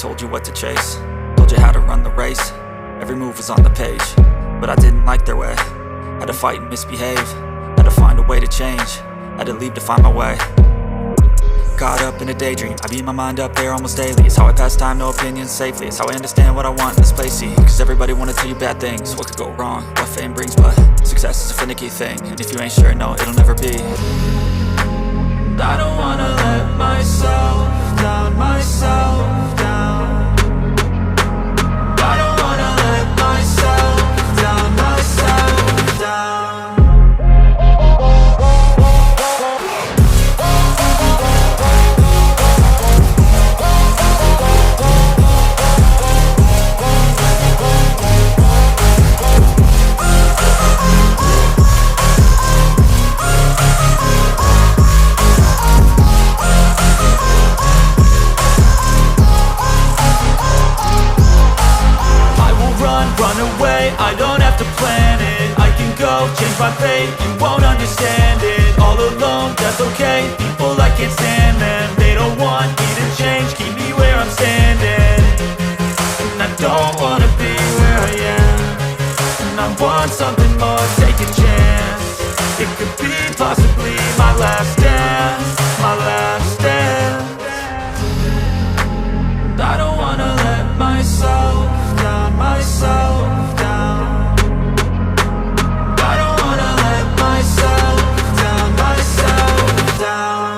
told you what to chase, told you how to run the race. Every move was on the page, but I didn't like their way. Had to fight and misbehave, had to find a way to change, had to leave to find my way. Caught up in a daydream, I beat my mind up there almost daily. It's how I pass time, no opinions safely. It's how I understand what I want in this place, see. Cause everybody wanna tell you bad things, what could go wrong, what fame brings. But success is a finicky thing, and if you ain't sure, no, it'll never be. And I don't wanna let myself down, myself down. I don't wanna let myself down, myself down. Run away, I don't have to plan it. I can go, change my fate, you won't understand it. All alone, that's okay, people I can't stand them. They don't want me to change, keep me where I'm standing. And I don't wanna be where I am, and I want something more, take a chance. It could be possibly my last dance, my last dance. And I don't wanna let myself down, myself down. I don't wanna let myself down, myself down.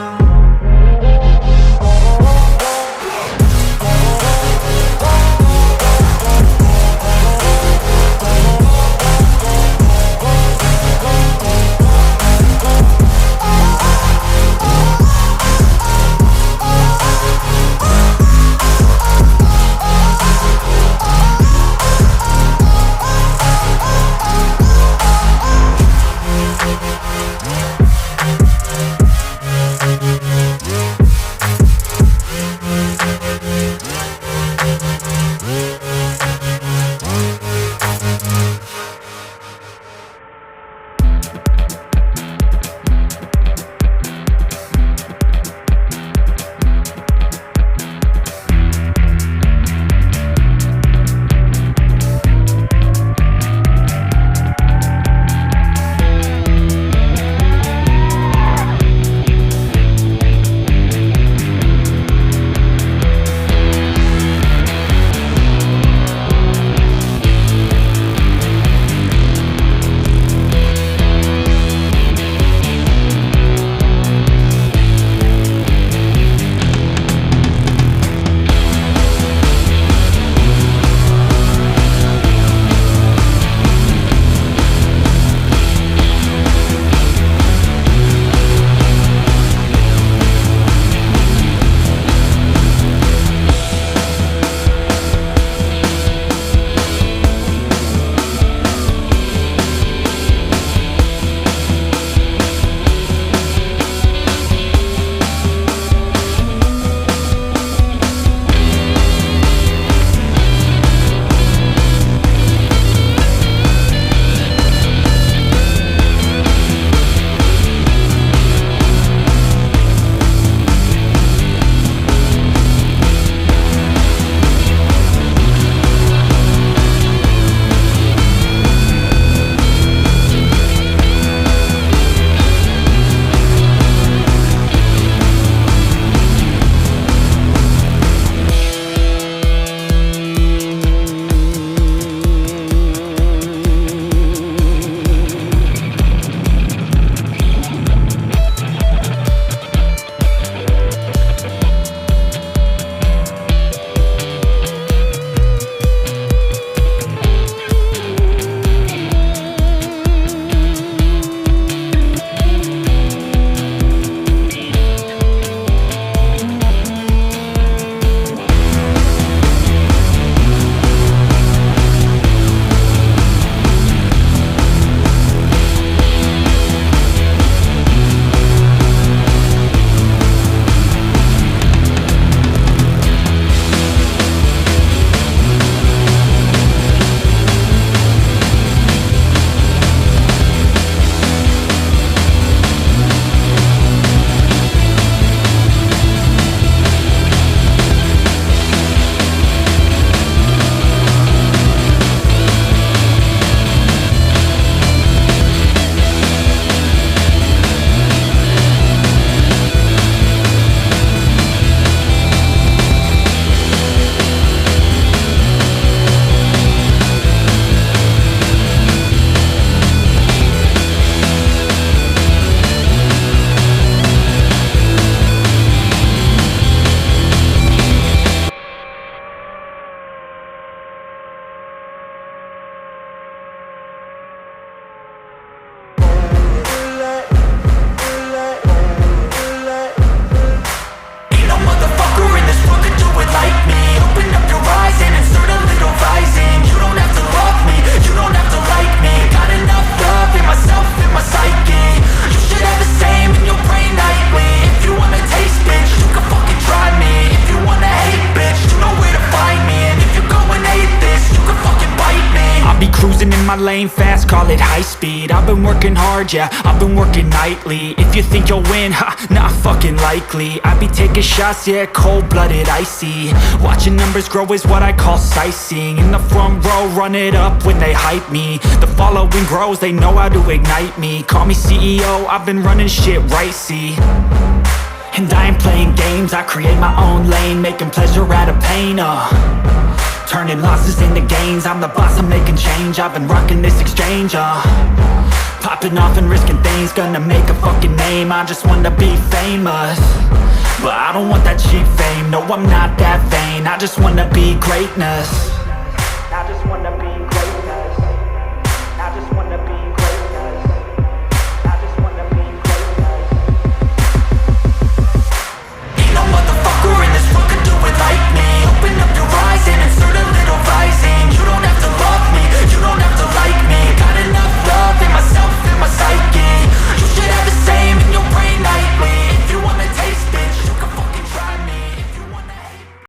my lane fast, call it high speed. I've been working hard, yeah, I've been working nightly. If you think you'll win, ha, not fucking likely. I be taking shots, yeah, cold-blooded, icy. Watching numbers grow is what I call sightseeing. In the front row, run it up when they hype me. The following grows, they know how to ignite me. Call me CEO, I've been running shit right, see. And I ain't playing games, I create my own lane, making pleasure out of pain, turning losses into gains, I'm the boss, I'm making change. I've been rocking this exchange, popping off and risking things, gonna make a fucking name. I just wanna be famous, but I don't want that cheap fame. No, I'm not that vain, I just wanna be greatness.